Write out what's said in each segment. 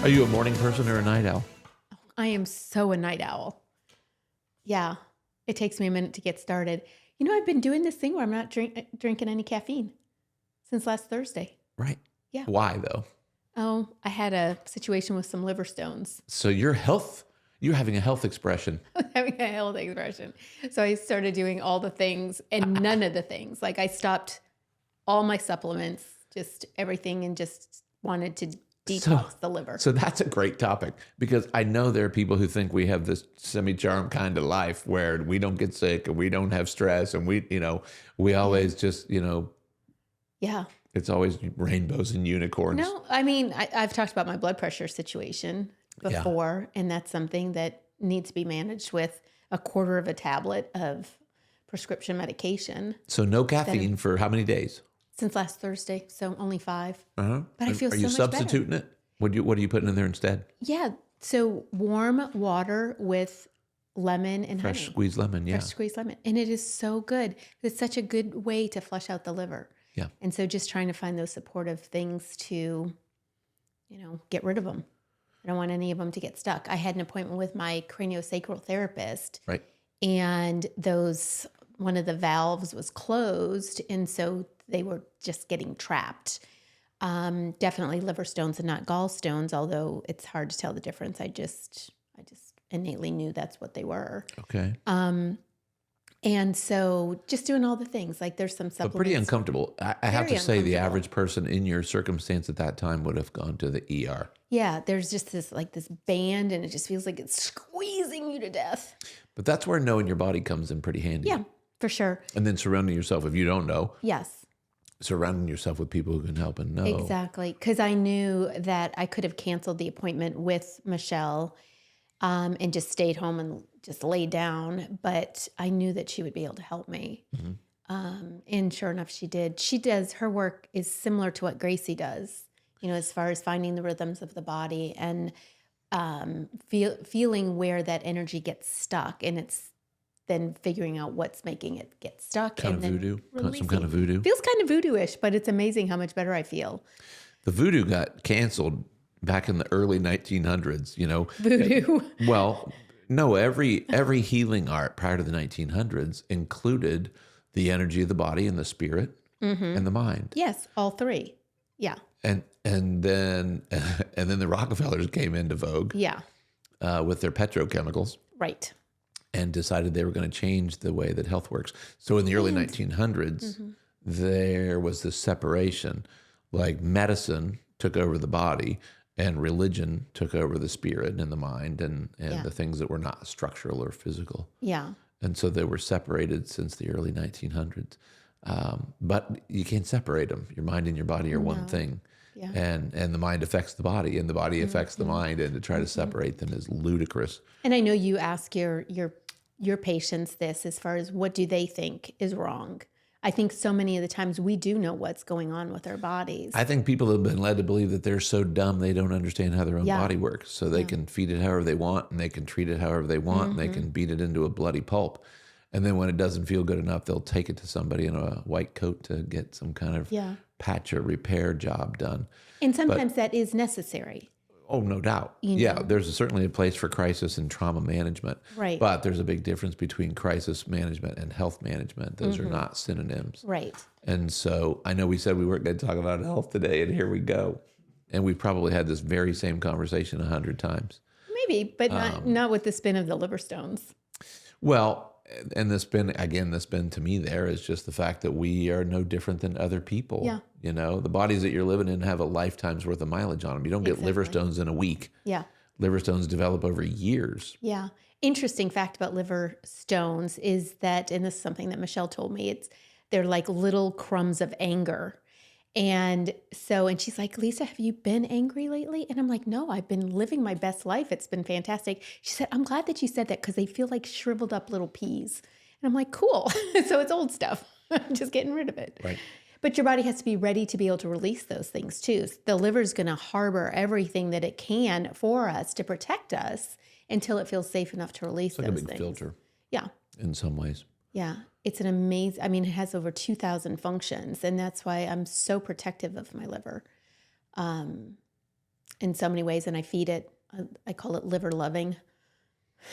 Are you a morning person or a night owl? I am so a night owl. Yeah. It takes me a minute to get started. You know, I've been doing this thing where I'm not drinking any caffeine since last Thursday. Right. Yeah. Why though? Oh, I had a situation with some liver stones. So you're having a health expression. I was having a health expression. So I started doing all the things and none of the things. Like I stopped all my supplements, just everything, and just wanted to detox the liver. So that's a great topic because I know there are people who think we have this semi-charmed kind of life where we don't get sick and we don't have stress and we always just, Yeah. it's always rainbows and unicorns. No, I mean, I've talked about my blood pressure situation before, and that's something that needs to be managed with a quarter of a tablet of prescription medication. So no caffeine for how many days? Since last Thursday, so only 5. Uh-huh. But I feel so much better. Are you substituting it? What are you putting in there instead? Yeah, so warm water with lemon and Fresh honey. squeezed lemon, yeah. Fresh squeezed lemon. And it is so good. It's such a good way to flush out the liver. Yeah. And so just trying to find those supportive things to, get rid of them. I don't want any of them to get stuck. I had an appointment with my craniosacral therapist. Right. And one of the valves was closed. And so they were just getting trapped. Definitely liver stones and not gallstones, although it's hard to tell the difference. I just innately knew that's what they were. Okay. And so just doing all the things, like there's some supplements. But pretty uncomfortable. I have to say the uncomfortable. average person in your circumstance at that time would have gone to the ER. Yeah, there's just this band and it just feels like it's squeezing you to death. But that's where knowing your body comes in pretty handy. Yeah, for sure. And then surrounding yourself, if you don't know, Yes, surrounding yourself with people who can help and know. exactly. Because I knew that I could have canceled the appointment with Michelle and just stayed home and just laid down. But I knew that she would be able to help me. Mm-hmm. And sure enough, she did. Her work is similar to what Gracie does, as far as finding the rhythms of the body and feeling where that energy gets stuck. And it's then figuring out what's making it get stuck. Kind and of voodoo? Releasing. Some kind of voodoo? Feels kind of voodoo-ish, but it's amazing how much better I feel. The voodoo got canceled back in the early 1900s, Voodoo? Well, no, every healing art prior to the 1900s included the energy of the body and the spirit and the mind. Yes, all three. Yeah. And then the Rockefellers came into vogue. Yeah. With their petrochemicals. Right. And decided they were going to change the way that health works. So in the early 1900s, there was this separation. Like medicine took over the body and religion took over the spirit and the mind and the things that were not structural or physical. Yeah. And so they were separated since the early 1900s. But you can't separate them. Your mind and your body are one thing. Yeah. And the mind affects the body and the body affects the mind, and to try to separate them is ludicrous. And I know you ask your patients this as far as what do they think is wrong. I think so many of the times we do know what's going on with our bodies. I think people have been led to believe that they're so dumb they don't understand how their own body works. So they can feed it however they want, and they can treat it however they want, and they can beat it into a bloody pulp. And then when it doesn't feel good enough, they'll take it to somebody in a white coat to get some kind of patch or repair job done. And sometimes that is necessary. Oh, no doubt. Yeah, there's certainly a place for crisis and trauma management. Right. But there's a big difference between crisis management and health management. Those are not synonyms. Right. And so I know we said we weren't going to talk about health today, and here we go. And we've probably had this very same conversation 100 times. Maybe, but not with the spin of the liver stones. Well, and the spin to me there is just the fact that we are no different than other people. Yeah. The bodies that you're living in have a lifetime's worth of mileage on them. You don't get liver stones in a week. Yeah. Liver stones develop over years. Yeah. Interesting fact about liver stones is that, and this is something that Michelle told me, they're like little crumbs of anger. And she's like, Lisa, have you been angry lately? And I'm like, no, I've been living my best life. It's been fantastic. She said, I'm glad that you said that because they feel like shriveled up little peas. And I'm like, cool. So it's old stuff. I'm just getting rid of it. Right. But your body has to be ready to be able to release those things too. The liver's going to harbor everything that it can for us to protect us until it feels safe enough to release those things. It's like a big filter. Yeah. In some ways. Yeah. It's an amazing, it has over 2,000 functions, and that's why I'm so protective of my liver. in so many ways, and I feed it. I call it liver loving.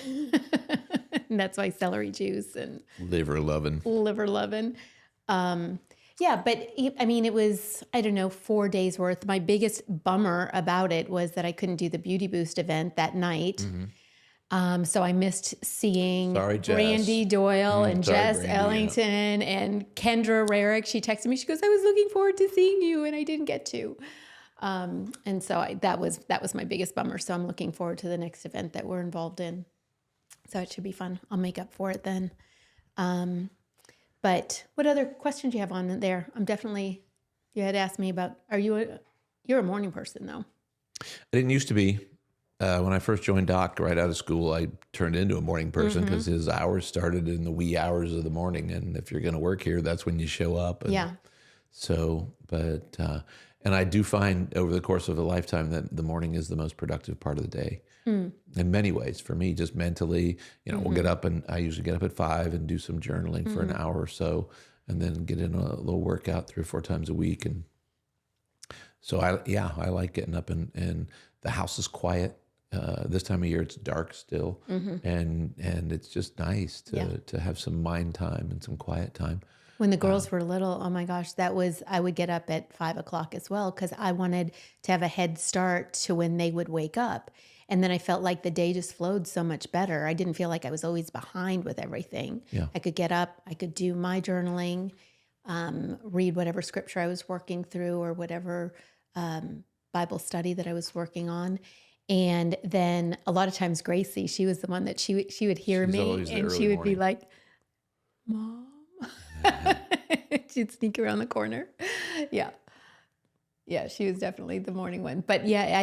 And that's why celery juice and Liver loving. Yeah, but I mean, it was, I don't know, 4 days worth. My biggest bummer about it was that I couldn't do the Beauty Boost event that night. So I missed seeing Brandy Doyle and Jess Brandy, Ellington and Kendra Rarick. She texted me. She goes, "I was looking forward to seeing you, and I didn't get to." And so that was my biggest bummer. So I'm looking forward to the next event that we're involved in. So it should be fun. I'll make up for it then. But what other questions do you have on there? You had asked me about, you're a morning person though. I didn't used to be. When I first joined Doc right out of school, I turned into a morning person because his hours started in the wee hours of the morning. And if you're going to work here, that's when you show up. And so, and I do find over the course of a lifetime that the morning is the most productive part of the day. In many ways, for me, just mentally, we'll get up, and I usually get up at 5 and do some journaling for an hour or so, and then get in a little workout 3 or 4 times a week. And so I like getting up, and the house is quiet. This time of year, it's dark still, and it's just nice to have some mind time and some quiet time. When the girls were little, oh my gosh, I would get up at 5 o'clock as well because I wanted to have a head start to when they would wake up. And then I felt like the day just flowed so much better. I didn't feel like I was always behind with everything. Yeah. I could get up, I could do my journaling, read whatever scripture I was working through or whatever Bible study that I was working on. And then a lot of times Gracie, she was the one that she would hear me and she would be like, "Mom." She'd sneak around the corner. Yeah. Yeah, she was definitely the morning one. But yeah,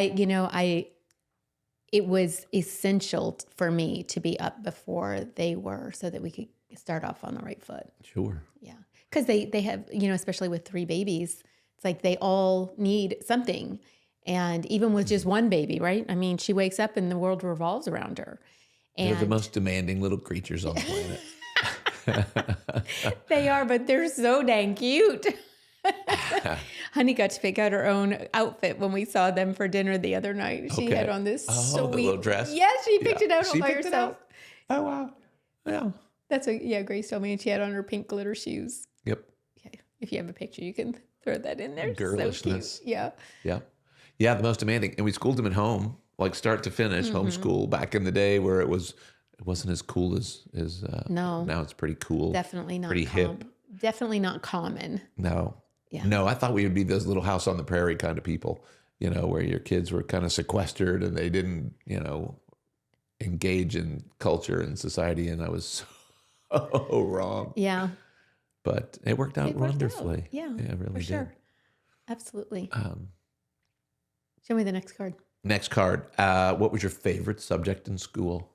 it was essential for me to be up before they were so that we could start off on the right foot. Sure. Yeah. Because they have, especially with 3 babies, it's like they all need something. And even with just one baby, right? I mean, she wakes up and the world revolves around her. And they're the most demanding little creatures on the planet. They are, but they're so dang cute. Honey got to pick out her own outfit when we saw them for dinner the other night. She had on this sweet the little dress. Yes, she picked it out all by herself. Oh wow! Yeah, that's what. Grace told me, and she had on her pink glitter shoes. Yep. Okay, if you have a picture, you can throw that in there. Girlishness. So cute. Yeah. Yeah. The most demanding, and we schooled them at home, like start to finish, homeschool. Back in the day, where it wasn't as cool as no. Now it's pretty cool. Definitely not. Pretty hip. Definitely not common. No. Yeah. No, I thought we would be those little house on the prairie kind of people, where your kids were kind of sequestered and they didn't, engage in culture and society. And I was so wrong. Yeah. But it worked out wonderfully. Yeah, it really did. Sure. Absolutely. Show me the next card. Next card. What was your favorite subject in school?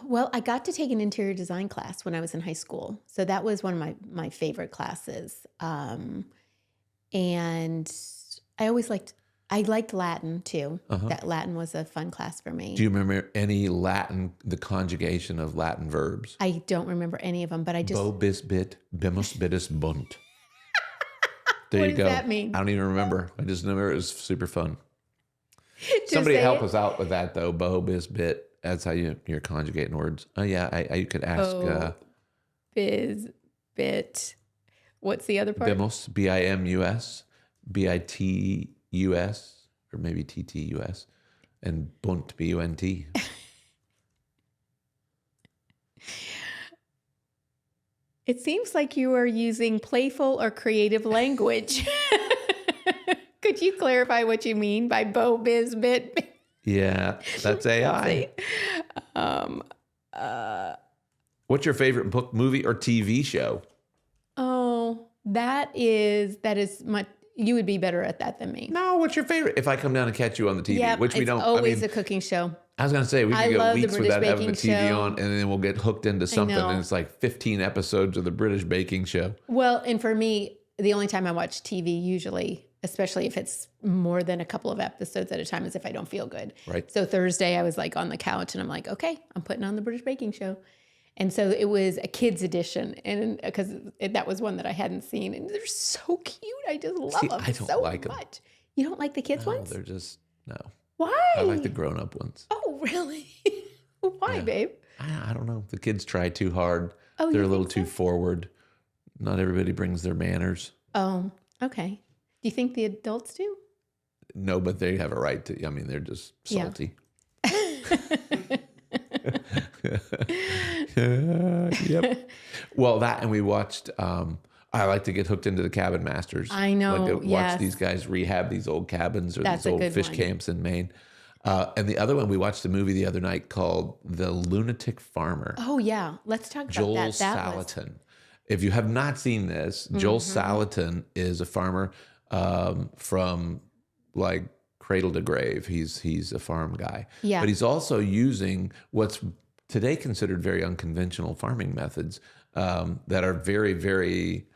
Well, I got to take an interior design class when I was in high school. So that was one of my favorite classes. And I liked Latin too. That Latin was a fun class for me. Do you remember any Latin, the conjugation of Latin verbs? I don't remember any of them, but I just... Bo bis bit, bimus bitus bunt. There what you go. What does that mean? I don't even remember. I just remember it was super fun. Somebody help us out with that though. Bo bis bit. That's how you're conjugating words. Oh yeah, you could ask. Biz, bit. What's the other part? Bimus, bimus, bitus, or maybe ttus, and bunt, bunt. It seems like you are using playful or creative language. Could you clarify what you mean by bo, biz, bit? Yeah, that's AI. What's your favorite book, movie, or TV show? Oh, that is much. You would be better at that than me. No, what's your favorite? If I come down and catch you on the TV, which we don't. Always a cooking show. I was going to say, we could go weeks without having the TV show. on, and then we'll get hooked into something, and it's like 15 episodes of the British baking show. Well, and for me, the only time I watch TV usually, especially if it's more than a couple of episodes at a time, is if I don't feel good. Right. So Thursday, I was like on the couch, and I'm like, okay, I'm putting on the British baking show. And so it was a kids edition, and because that was one that I hadn't seen, and they're so cute. I just love them I don't so like much. You don't like the kids No, ones? they're just, no. Why? I like the grown-up ones. Oh, really? Why, Yeah. babe? I don't know. The kids try too hard. Oh, They're you a little think too so? forward. Not everybody brings their manners. Oh, okay. Do you think the adults do? No, but they have a right to. I mean, they're just salty. Yep. Well, that, and we watched. I like to get hooked into the Cabin Masters. I know. I like to watch Yes. these guys rehab these old cabins or That's these a old good fish one. camps in Maine. And the other one, we watched a movie the other night called The Lunatic Farmer. Oh, yeah. Let's talk about Joel that. Salatin. If you have not seen this, Joel Salatin is a farmer from like cradle to grave. He's a farm guy. Yeah. But he's also using what's today considered very unconventional farming methods that are very, very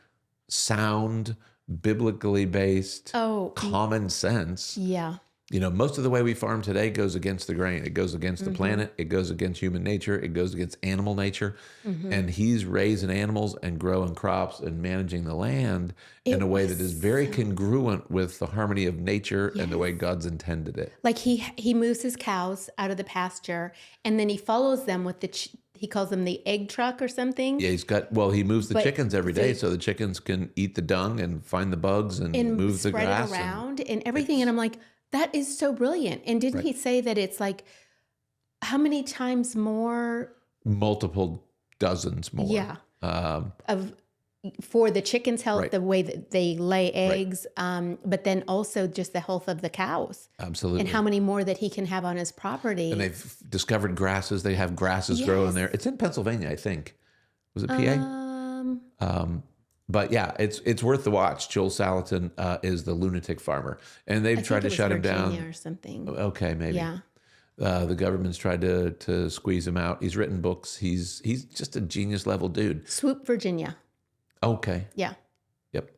sound, biblically based, common sense. Yeah. You know, most of the way we farm today goes against the grain. It goes against the planet. It goes against human nature. It goes against animal nature. And he's raising animals and growing crops and managing the land in a way that is very congruent with the harmony of nature and the way God's intended it. Like he moves his cows out of the pasture and then he follows them with he calls them the egg truck or something. Yeah, he moves the chickens every day so the chickens can eat the dung and find the bugs and move the grass. Spread it around and everything. And I'm like, that is so brilliant. And didn't he say that it's like, how many times more? Multiple dozens more. Yeah. For the chickens' health, the way that they lay eggs, but then also just the health of the cows. Absolutely. And how many more that he can have on his property. And they've discovered grasses. They have grasses growing there. It's in Pennsylvania, I think. Was it PA? But yeah, it's worth the watch. Joel Salatin is the lunatic farmer, and they've tried to shut him down or something. Okay, maybe. Yeah. The government's tried to squeeze him out. He's written books. He's just a genius level dude. Swoop, Virginia. Okay. Yeah. Yep.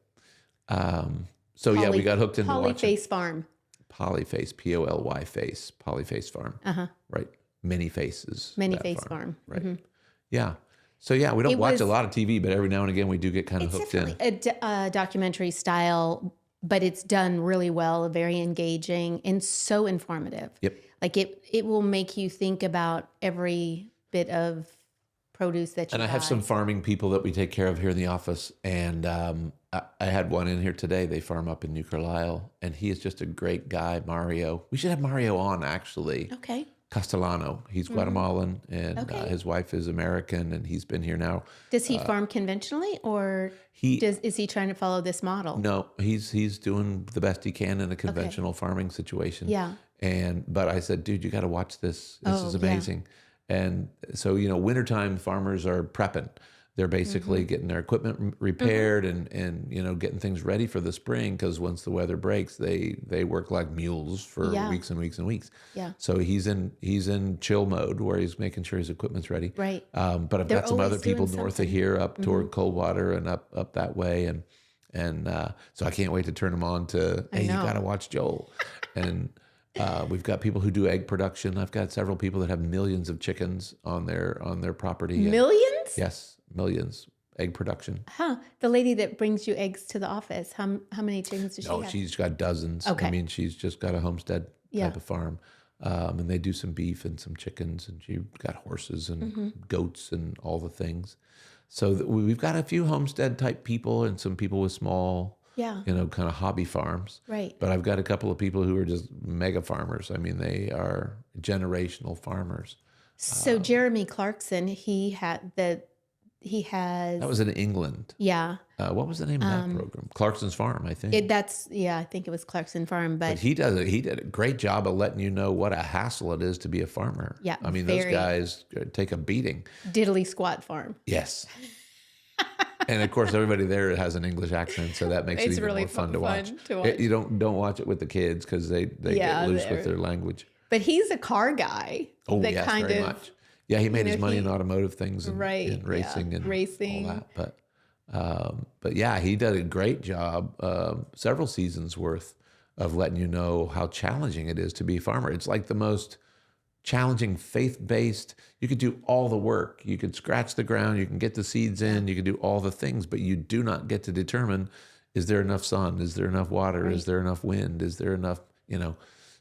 We got hooked into watching Polyface Farm. Polyface, Poly face, Polyface Farm. Right. Many faces. Many Face Farm. Right. Yeah. So yeah, we don't watch a lot of TV, but every now and again we do get kind of hooked in. It's definitely a documentary style, but it's done really well, very engaging and so informative. Yep. Like it will make you think about every bit of produce that you And I have some farming people that we take care of here in the office, and I had one in here today. They farm up in New Carlisle, and he is just a great guy, Mario. We should have Mario on, actually. Okay. Castellano. He's Guatemalan, and his wife is American, and he's been here now. Does he farm conventionally, or is he trying to follow this model? No, he's doing the best he can in a conventional farming situation. Yeah. But I said, dude, you got to watch this. This is amazing. And so, wintertime farmers are prepping. They're basically getting their equipment repaired and getting things ready for the spring, because once the weather breaks, they work like mules for weeks and weeks and weeks. Yeah. So he's in chill mode where he's making sure his equipment's ready. Right. But I've got some other people north of here up toward Coldwater and up that way, and so I can't wait to turn them on to, hey, you got to watch Joel. And we've got people who do egg production. I've got several people that have millions of chickens on their property. Millions? Yes, millions. Egg production. Huh. The lady that brings you eggs to the office, how many chickens does she have? No, she's got dozens. Okay. I mean, she's just got a homestead type of farm. And they do some beef and some chickens, and she's got horses and goats and all the things. So we've got a few homestead type people and some people with small, kind of hobby farms. Right. But I've got a couple of people who are just mega farmers. I mean, they are generational farmers. So Jeremy Clarkson, that was in England. Yeah. What was the name of that program? Clarkson's Farm, I think. I think it was Clarkson Farm, but he did a great job of letting you know what a hassle it is to be a farmer. Yeah, I mean, those guys take a beating. diddly squat farm. Yes. And of course, everybody there has an English accent, so that makes it even really more fun to watch. watch. You don't watch it with the kids because they get loose with their language. But he's a car guy. Oh, yes, very much. Yeah, he made his money in automotive things and racing and all that. But yeah, he did a great job, several seasons worth of letting you know how challenging it is to be a farmer. It's like the most challenging faith-based. You could do all the work. You could scratch the ground. You can get the seeds in. You can do all the things, but you do not get to determine Is there enough sun? Is there enough water? Right. Is there enough wind? Is there enough,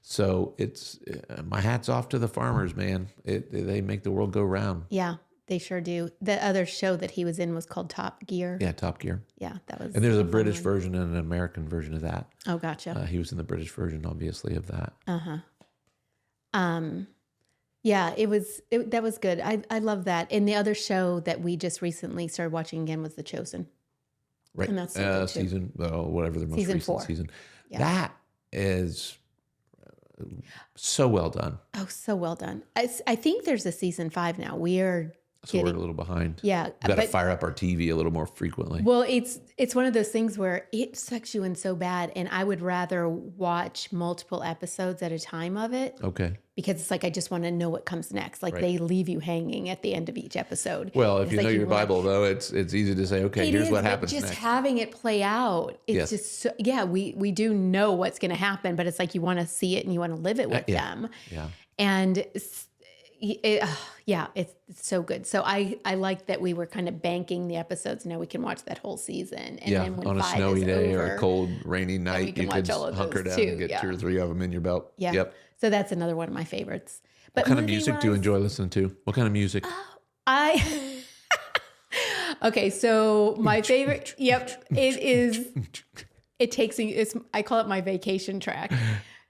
So it's, my hat's off to the farmers, man. They make the world go round. Yeah, they sure do. The other show that he was in was called Top Gear. Yeah, Top Gear. Yeah, that was. And there's a British version and an American version of that. Oh, gotcha. He was in the British version, obviously, of that. Yeah, that was good. I love that. And the other show that we just recently started watching again was The Chosen. Right. And that's so good too. Season, whatever the most Season recent 4. season. Yeah. That is so well done. Oh, so well done. I think there's a season 5 now. We're a little behind. Yeah. We've got to fire up our TV a little more frequently. Well, it's one of those things where it sucks you in so bad, and I would rather watch multiple episodes at a time of it. Okay. Because it's like I just want to know what comes next. Like they leave you hanging at the end of each episode. Well, if you know your Bible, though, it's easy to say, okay, here's what happens just next. having it play out, it's just so, we do know what's going to happen, but it's like you want to see it and you want to live it with them. Yeah. And it's so good. So I like that we were kind of banking the episodes. Now we can watch that whole season. And then when on a 5 snowy is day over, or a cold, rainy night, you could hunker down and get 2 or 3 of them in your belt. Yeah. Yep. So that's another one of my favorites. But what kind of music do you enjoy listening to? What kind of music? Okay, so my favorite, I call it my vacation track.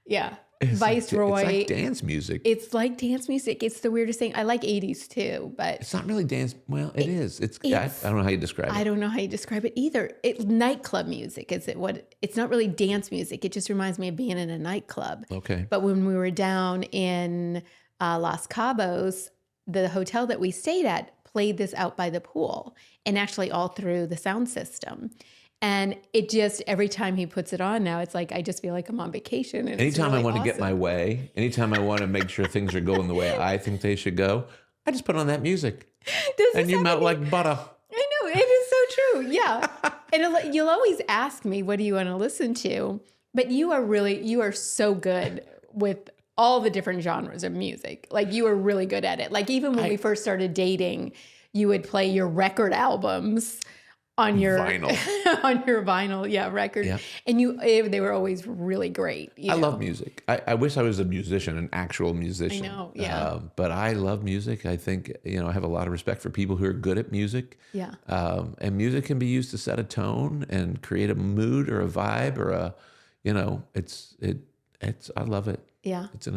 Yeah. Viceroy. It's like dance music. It's like dance music. It's the weirdest thing. I like 80s too, but it's not really dance. Well, it is. I don't know how you describe it. I don't know how you describe it either. It's nightclub music. It's not really dance music. It just reminds me of being in a nightclub. Okay. But when we were down in Los Cabos, the hotel that we stayed at played this out by the pool and actually all through the sound system. And it just, every time he puts it on now, it's like, I just feel like I'm on vacation. And anytime really I want to get my way, anytime I want to make sure things are going the way I think they should go, I just put on that music. And you melt like butter. I know, it is so true. Yeah. And you'll always ask me, what do you want to listen to? But you are so good with all the different genres of music. Like you are really good at it. Like even when we first started dating, you would play your record albums on your vinyl, record. Yeah. And they were always really great. I love music. I wish I was a musician, an actual musician. I know, yeah. But I love music. I think, I have a lot of respect for people who are good at music. Yeah. And music can be used to set a tone and create a mood or a vibe or I love it. Yeah. It's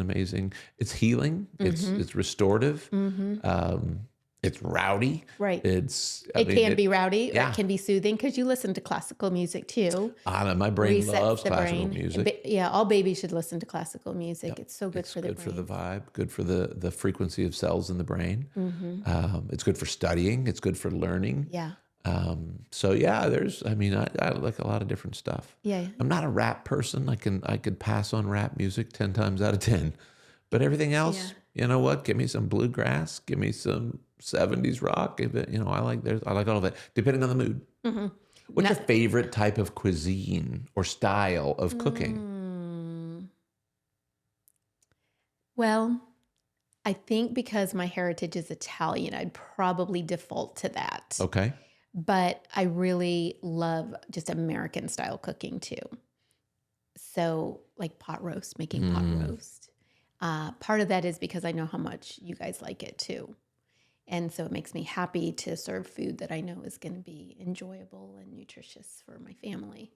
it's healing. Mm-hmm. It's restorative. Mm-hmm. It's rowdy. Right. It can be rowdy. Yeah. Or it can be soothing because you listen to classical music too. My brain loves classical music. All babies should listen to classical music. Yep. It's so good for the brain. Good for the vibe, good for the frequency of cells in the brain. Mm-hmm. It's good for studying. It's good for learning. Yeah. I like a lot of different stuff. Yeah. I'm not a rap person. I could pass on rap music 10 times out of 10. But everything else, you know what? Give me some bluegrass. Give me some 70s rock. I like all of it, depending on the mood. Mm-hmm. What's your favorite type of cuisine or style of cooking? Well, I think because my heritage is Italian, I'd probably default to that. Okay. But I really love just American style cooking too. So like pot roast, making pot roast. Part of that is because I know how much you guys like it too. And so it makes me happy to serve food that I know is going to be enjoyable and nutritious for my family.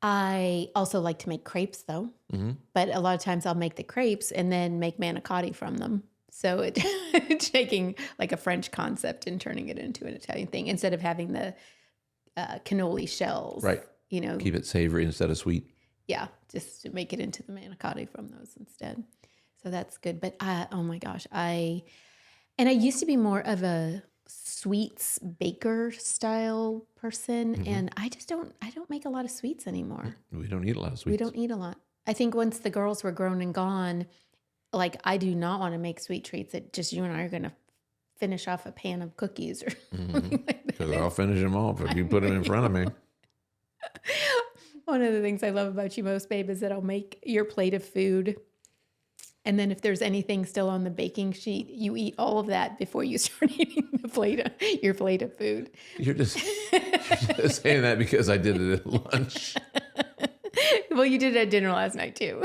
I also like to make crepes though, but a lot of times I'll make the crepes and then make manicotti from them. So it's taking like a French concept and turning it into an Italian thing instead of having the cannoli shells. Right. Keep it savory instead of sweet. Yeah, just to make it into the manicotti from those instead. So that's good. But oh my gosh, I used to be more of a sweets baker style person, and I don't make a lot of sweets anymore. We don't eat a lot of sweets. We don't eat a lot. I think once the girls were grown and gone, like I do not want to make sweet treats. It just you and I are going to finish off a pan of cookies or something like that. Because I'll finish them off if you put them in front of me. One of the things I love about you most, babe, is that I'll make your plate of food And then if there's anything still on the baking sheet, you eat all of that before you start eating your plate of food. You're just saying that because I did it at lunch. Well, you did it at dinner last night too.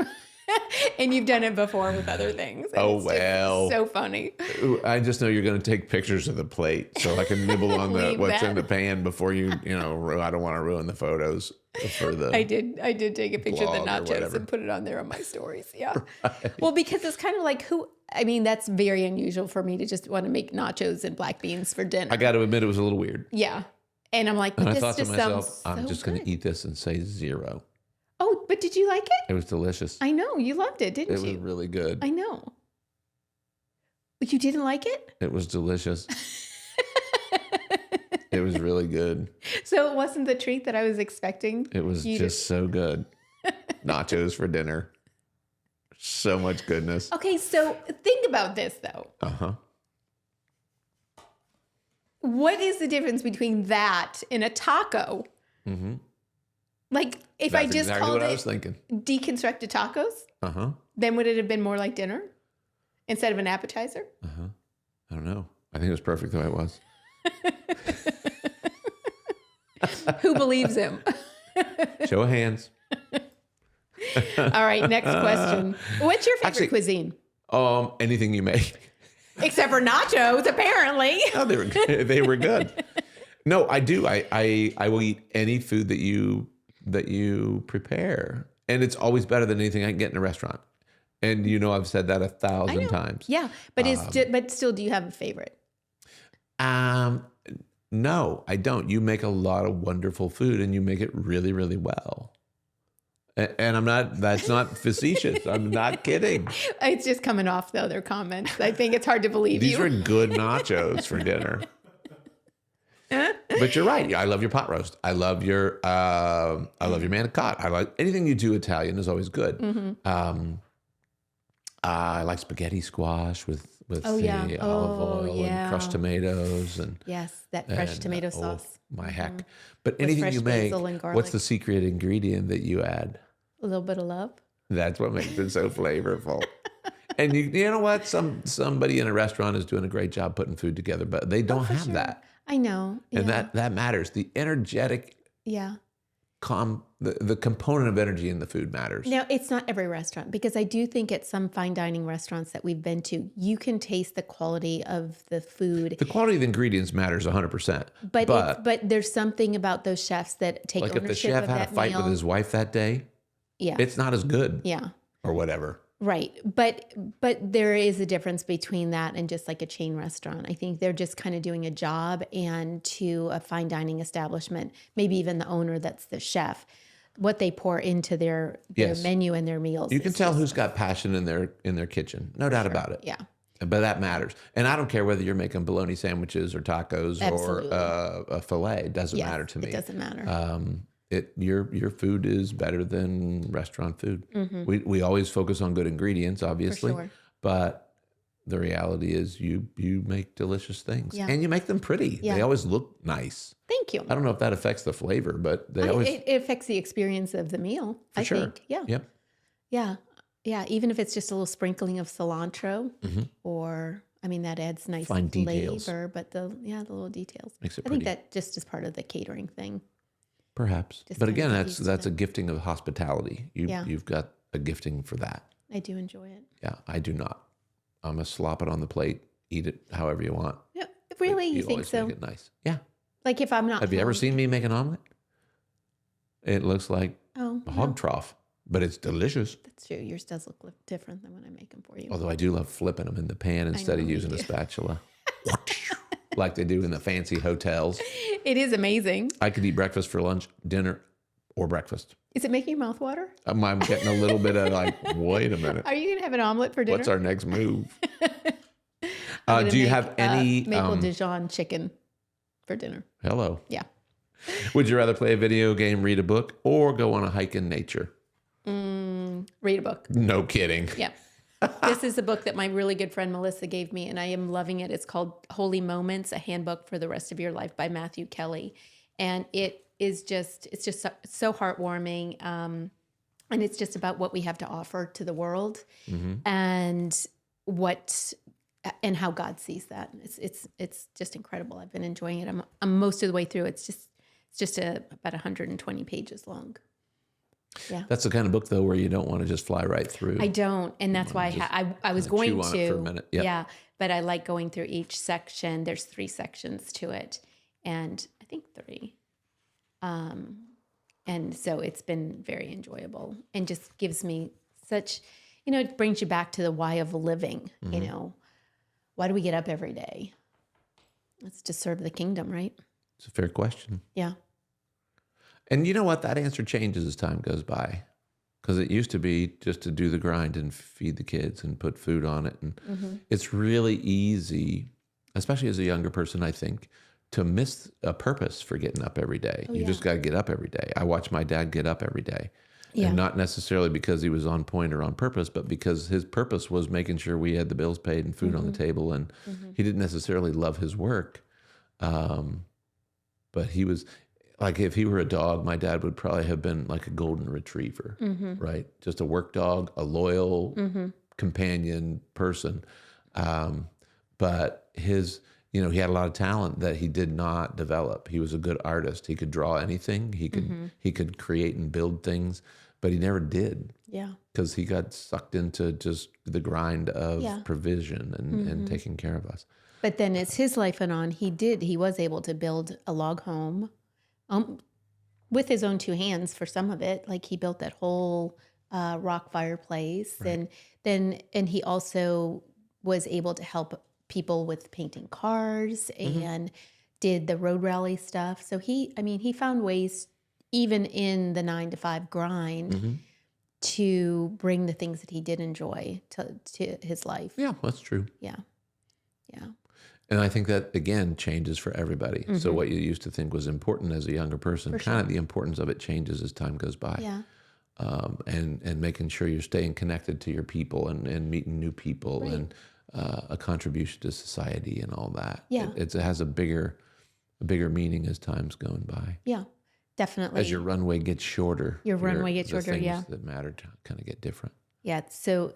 And you've done it before with other things. Oh, well. So funny. I just know you're going to take pictures of the plate so I can nibble on what's in the pan before I don't want to ruin the photos for the I did take a picture of the nachos and put it on there on my stories. Yeah. Right. Well, because it's kind of like that's very unusual for me to just want to make nachos and black beans for dinner. I got to admit it was a little weird. Yeah. And I'm like, and I thought to myself, I'm just going to eat this and say 0. Oh, but did you like it? It was delicious. I know. You loved it, didn't you? It was really good. I know. But you didn't like it? It was delicious. It was really good. So it wasn't the treat that I was expecting? It was just so good. Nachos for dinner. So much goodness. Okay, so think about this, though. Uh-huh. What is the difference between that and a taco? Mm-hmm. Like, if That's I just exactly called what it I was thinking. Deconstructed tacos, then would it have been more like dinner instead of an appetizer? I don't know. I think it was perfect the way it was. Who believes him? Show of hands. All right, next question. What's your favorite cuisine? Anything you make. Except for nachos, apparently. Oh, they were good. No, I do. I will eat any food that you prepare, and it's always better than anything I can get in a restaurant. And I've said that 1,000 times. Yeah, but but still, do you have a favorite? No, I don't. You make a lot of wonderful food, and you make it really, really well. And that's not facetious. I'm not kidding. It's just coming off the other comments. I think it's hard to believe These were good nachos for dinner. But you're right. I love your pot roast. I love your manicotti. I like anything you do Italian is always good. Mm-hmm. I like spaghetti squash with olive oil and crushed tomatoes and that fresh tomato sauce. My heck! But anything you make, what's the secret ingredient that you add? A little bit of love. That's what makes it so flavorful. And you know what? Somebody in a restaurant is doing a great job putting food together, but they don't have that. I know. Yeah. And that matters. The energetic, the component of energy in the food matters. Now, it's not every restaurant, because I do think at some fine dining restaurants that we've been to, you can taste the quality of the food. The quality of the ingredients matters 100%. But there's something about those chefs that take ownership of that meal. Like if the chef had a fight with his wife that day, it's not as good. Yeah. Or whatever. Right. But there is a difference between that and just like a chain restaurant. I think they're just kind of doing a job, and to a fine dining establishment, maybe even the owner that's the chef, what they pour into their menu and their meals. You can tell who's got passion in their kitchen. No doubt about it. Yeah. But that matters. And I don't care whether you're making bologna sandwiches or tacos or a filet. It doesn't matter to me. It doesn't matter. Your food is better than restaurant food. Mm-hmm. We always focus on good ingredients, obviously, but the reality is you make delicious things and you make them pretty. Yeah. They always look nice. Thank you. I don't know if that affects the flavor, but it affects the experience of the meal. I think. Yeah. Yep. Yeah. Yeah. Even if it's just a little sprinkling of cilantro, or that adds nice fine flavor, details. But the little details makes it pretty. I think that just is part of the catering thing. Perhaps. But again, that's a gifting of hospitality. You've got a gifting for that. I do enjoy it. Yeah, I do not. I'm going to slop it on the plate, eat it however you want. Yeah, really? You think so? Make it nice. Yeah. Like if I'm not. Have you ever seen me make an omelet? It looks like a hog trough, but it's delicious. That's true. Yours does look different than when I make them for you. Although I do love flipping them in the pan instead of using a spatula. Like they do in the fancy hotels. It is amazing. I could eat breakfast for lunch, dinner, or breakfast. Is it making your mouth water? I'm getting a little bit of like, wait a minute. Are you going to have an omelet for dinner? What's our next move? Do you have any... maple Dijon chicken for dinner. Hello. Yeah. Would you rather play a video game, read a book, or go on a hike in nature? Read a book. No kidding. Yeah. This is a book that my really good friend Melissa gave me, and I am loving it. It's called Holy Moments, a handbook for the rest of your life by Matthew Kelly. And it's just so heartwarming. And it's just about what we have to offer to the world Mm-hmm. and how God sees that. It's just incredible. I've been enjoying it. I'm most of the way through. It's just about 120 pages long. Yeah. That's the kind of book though where you don't want to just fly right through. I don't, and that's why I was going chew on it for a minute. Yep. yeah, but I like going through each section. There's 3 sections to it, and I think 3. And so it's been very enjoyable and just gives me such, it brings you back to the why of living. Mm-hmm. Why do we get up every day? It's to serve the kingdom, right? It's a fair question. Yeah. And you know what? That answer changes as time goes by. Because it used to be just to do the grind and feed the kids and put food on it. And it's really easy, especially as a younger person, I think, to miss a purpose for getting up every day. You just got to get up every day. I watch my dad get up every day. Yeah. And not necessarily because he was on point or on purpose, but because his purpose was making sure we had the bills paid and food on the table. And he didn't necessarily love his work. But he was... Like if he were a dog, my dad would probably have been like a golden retriever, right? Just a work dog, a loyal companion person. But his, he had a lot of talent that he did not develop. He was a good artist. He could draw anything. He could create and build things, but he never did. Yeah. Because he got sucked into just the grind of provision and taking care of us. But then as his life went on, he was able to build a log home. With his own 2 hands for some of it, like he built that whole rock fireplace, right. and he also was able to help people with painting cars and did the road rally stuff. So he found ways, even in the 9-to-5 grind, to bring the things that he did enjoy to his life. Yeah, that's true. Yeah. And I think that, again, changes for everybody. So what you used to think was important as a younger person, kind of the importance of it changes as time goes by. Yeah. And making sure you're staying connected to your people and meeting new people and a contribution to society and all that. Yeah. It has a bigger meaning as time's going by. Yeah, definitely. As your runway gets shorter. The things that matter to kind of get different. Yeah, so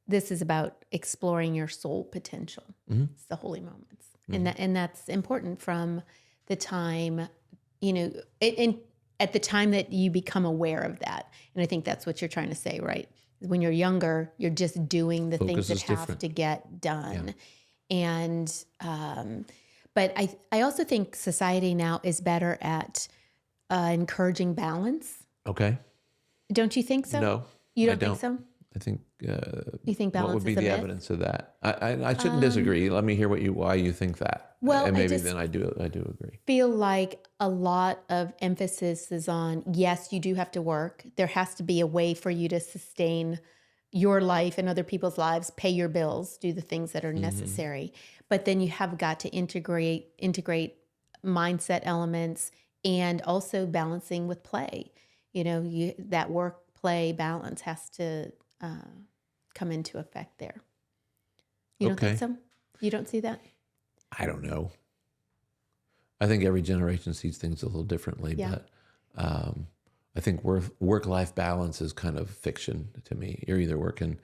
this is about exploring your soul potential. It's the holy moments. And that's important from the time, and at the time that you become aware of that. And I think that's what you're trying to say, right? When you're younger, you're just doing the things that have to get done. Yeah. And, but I also think society now is better at encouraging balance. Okay. Don't you think so? No, you don't think so? I think. You think balance? What would be the evidence of that? I shouldn't disagree. Let me hear why you think that. Well, and maybe then I do agree. Feel like a lot of emphasis is on, yes, you do have to work. There has to be a way for you to sustain your life and other people's lives, pay your bills, do the things that are necessary. But then you have got to integrate mindset elements and also balancing with play. That work-play balance has to come into effect there. You don't think so? You don't see that? I don't know. I think every generation sees things a little differently, but I think work-life balance is kind of fiction to me. You're either working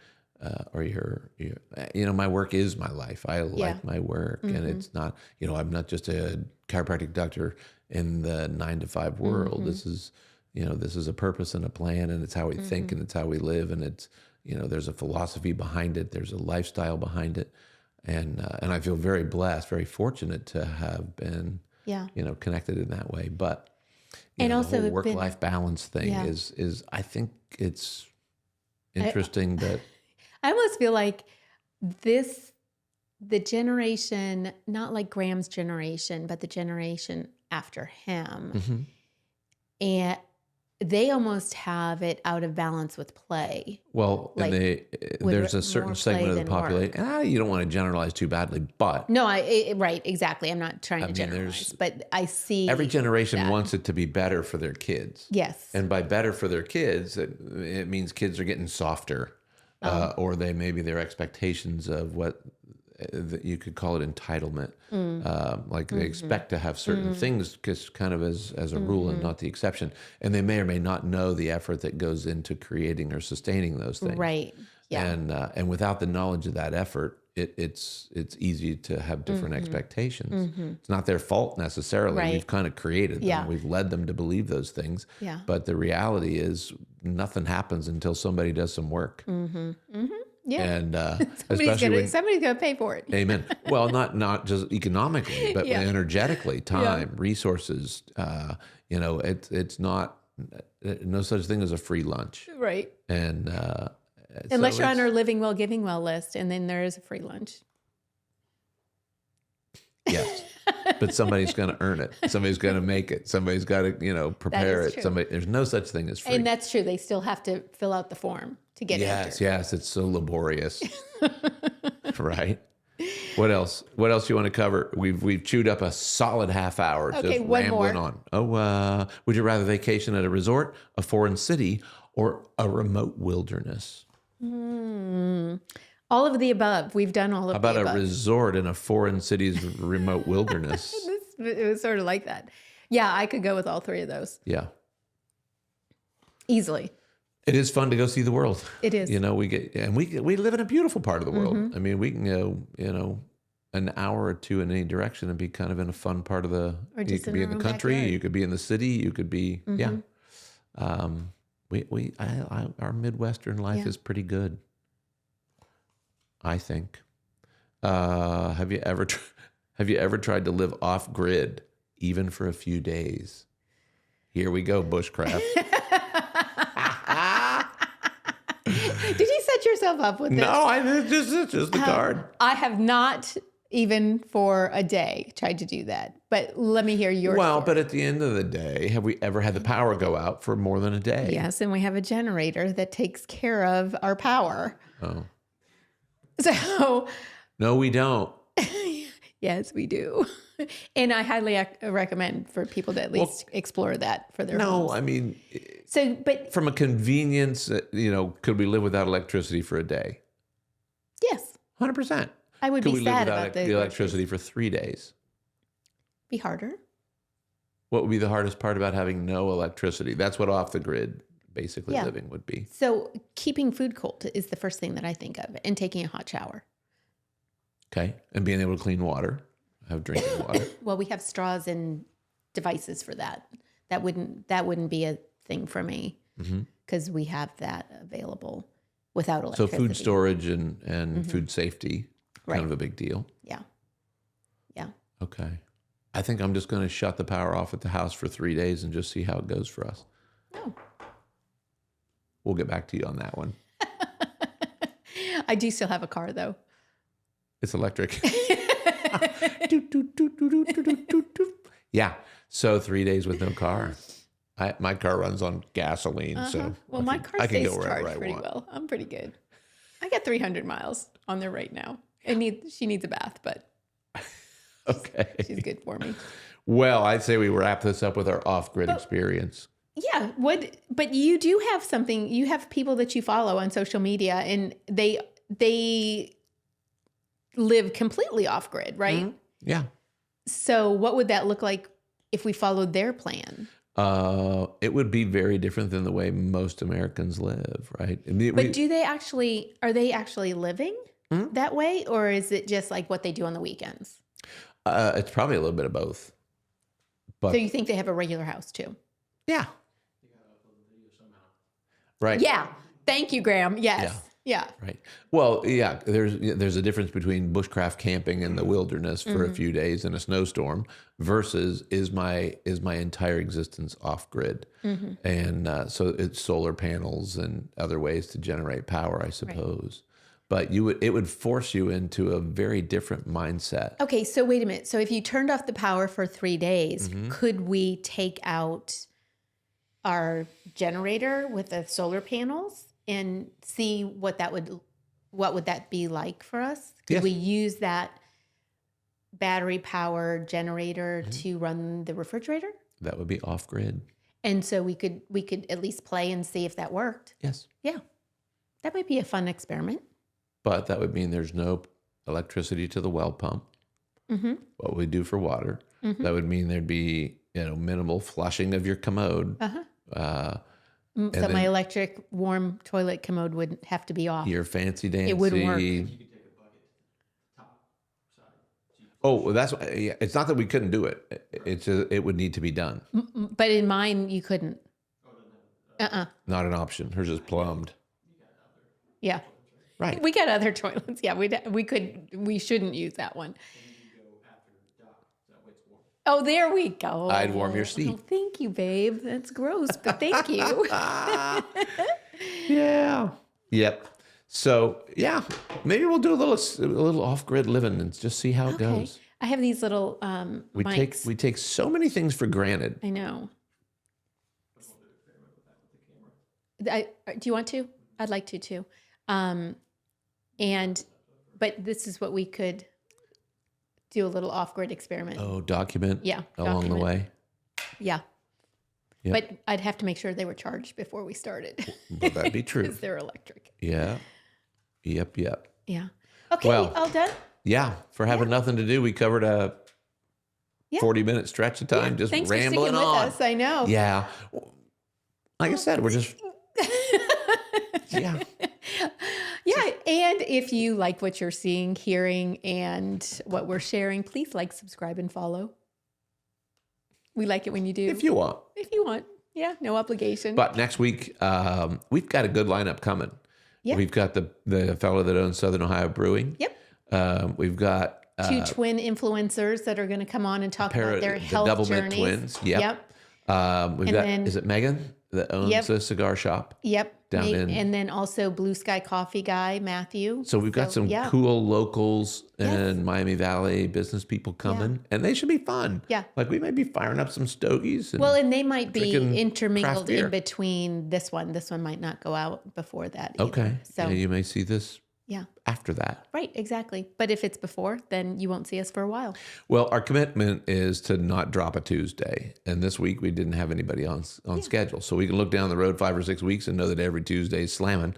or you're my work is my life. I like my work, and it's not, I'm not just a chiropractic doctor in the 9-to-5 world. This is a purpose and a plan, and it's how we think, and it's how we live, and it's, there's a philosophy behind it. There's a lifestyle behind it. And I feel very blessed, very fortunate to have been, connected in that way. But and also the whole work-life balance thing is I think it's interesting that I almost feel like the generation, not like Graham's generation, but the generation after him, and they almost have it out of balance with play. Well, like, and there's a certain segment of the population. You don't want to generalize too badly, but no, right, exactly. I'm not trying to generalize, but I see every generation wants it to be better for their kids. Yes, and by better for their kids, it means kids are getting softer, or maybe their expectations of what you could call it entitlement. Like they expect to have certain things just kind of as a rule and not the exception. And they may or may not know the effort that goes into creating or sustaining those things. Right. Yeah. And without the knowledge of that effort, it's easy to have different expectations. It's not their fault necessarily. Right. We've kind of created them. Yeah. We've led them to believe those things. Yeah. But the reality is nothing happens until somebody does some work. Yeah. And somebody's gonna pay for it. Amen. Well, not just economically, but energetically, time, resources. It's not no such thing as a free lunch. Right. And unless you're on our Living Well, Giving Well list, and then there is a free lunch. Yes. But somebody's going to earn it. Somebody's going to make it. Somebody's got to, prepare it. True. There's no such thing as free. And that's true. They still have to fill out the form to get entered. Yes. It's so laborious. Right. What else? What else you want to cover? We've chewed up a solid half hour just rambling on. Would you rather vacation at a resort, a foreign city, or a remote wilderness? All of the above. We've done all of the above. How about a resort in a foreign city's remote wilderness? It was sort of like that. Yeah, I could go with all three of those. Yeah. Easily. It is fun to go see the world. It is. We live in a beautiful part of the world. I mean, we can go, an hour or two in any direction and be kind of in a fun part of the. Or you could be in the country, backyard. you could be in the city, you could be our Midwestern life is pretty good, I think. Have you ever tried to live off grid, even for a few days? Here we go, bushcraft. Did you set yourself up with this? No, it's just the card. I have not even for a day tried to do that. But let me hear your story. But at the end of the day, have we ever had the power go out for more than a day? Yes, and we have a generator that takes care of our power. Oh. So. No, we don't. Yes, we do. And I highly recommend for people to at least explore that for their homes. I mean, but from a convenience, could we live without electricity for a day? Yes. 100%. I would be sad about the electricity for 3 days? Be harder. What would be the hardest part about having no electricity? That's what off the grid basically living would be. So keeping food cold is the first thing that I think of, and taking a hot shower. Okay. And being able to clean water, have drinking water. Well, we have straws and devices for that. That wouldn't be a thing for me because we have that available without electricity. So food storage and food safety, kind of a big deal. Yeah. Yeah. Okay. I think I'm just going to shut the power off at the house for 3 days and just see how it goes for us. Oh. We'll get back to you on that one. I do still have a car, though. It's electric. Yeah. So 3 days with no car. My car runs on gasoline, so my car stays go charged pretty well. I'm pretty good. I got 300 miles on there right now. She needs a bath, but she's good for me. Well, I'd say we wrap this up with our off-grid experience. Yeah. But you do have something. You have people that you follow on social media, and they live completely off-grid, right? Mm-hmm. Yeah. So what would that look like if we followed their plan? It would be very different than the way most Americans live, right? But are they actually living that way? Or is it just like what they do on the weekends? It's probably a little bit of both. But so you think they have a regular house too? Yeah. Right. Yeah. Thank you, Graham. Yes. Yeah. Right. Well, yeah, there's a difference between bushcraft camping in the wilderness for a few days in a snowstorm versus is my entire existence off grid. And so it's solar panels and other ways to generate power, I suppose. Right. But it would force you into a very different mindset. Okay, so wait a minute. So if you turned off the power for 3 days, could we take out our generator with the solar panels and see what would that be like for us? Could we use that battery powered generator to run the refrigerator? That would be off grid. And so we could at least play and see if that worked. Yes. Yeah. That might be a fun experiment. But that would mean there's no electricity to the well pump. What we do for water. That would mean there'd be, minimal flushing of your commode. So my electric warm toilet commode would have to be off. Your fancy dancy. It wouldn't work. Oh, well, that's it's not that we couldn't do it. It's it would need to be done. But in mine, you couldn't. Not an option. Hers is plumbed. Yeah. Right. We got other toilets. Yeah, we shouldn't use that one. Oh, there we go. I'd warm your seat. Oh, thank you, babe. That's gross, but thank you. Yeah. Yep. So maybe we'll do a little off-grid living and just see how it goes. I have these little mics. We take so many things for granted. I know. Do you want to? I'd like to too. But this is what we could do, a little off-grid experiment. Oh, document. Yeah. Along the way. Yeah. Yep. But I'd have to make sure they were charged before we started. Well, that'd be true. Because they're electric. Yeah. Yep. Yeah. Okay, Well, all done? Yeah. For having nothing to do, we covered a 40-minute stretch of time just Thanks rambling for sticking on. with us, I know. Yeah. Like I said, we're just... Yeah. Yeah, and if you like what you're seeing, hearing, and what we're sharing, please like, subscribe, and follow. We like it when you do. If you want. Yeah, no obligation. But next week, we've got a good lineup coming. Yep. We've got the fellow that owns Southern Ohio Brewing. Yep. We've got... two twin influencers that are going to come on and talk about their health double journeys. mint twins. Yep. We've got... Is it Megan that owns a cigar shop? Yep. And then also Blue Sky Coffee guy, Matthew. So we've got some cool locals and Miami Valley business people coming, and they should be fun. Yeah. Like we may be firing up some stogies. And they might be intermingled beer in between this one. This one might not go out before that either. Okay. So you may see this after that. Right, exactly. But if it's before, then you won't see us for a while. Well, our commitment is to not drop a Tuesday. And this week we didn't have anybody on schedule. So we can look down the road 5 or 6 weeks and know that every Tuesday is slamming.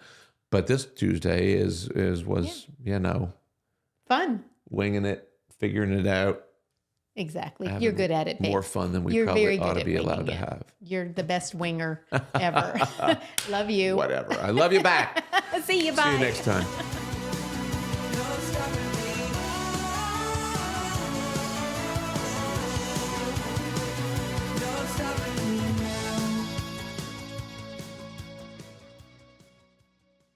But this Tuesday was fun. Winging it, figuring it out. Exactly. You're good at it, babe. More fun than we probably ought to be allowed to have. You're the best winger ever. Love you. Whatever. I love you back. See you. Bye. See you next time.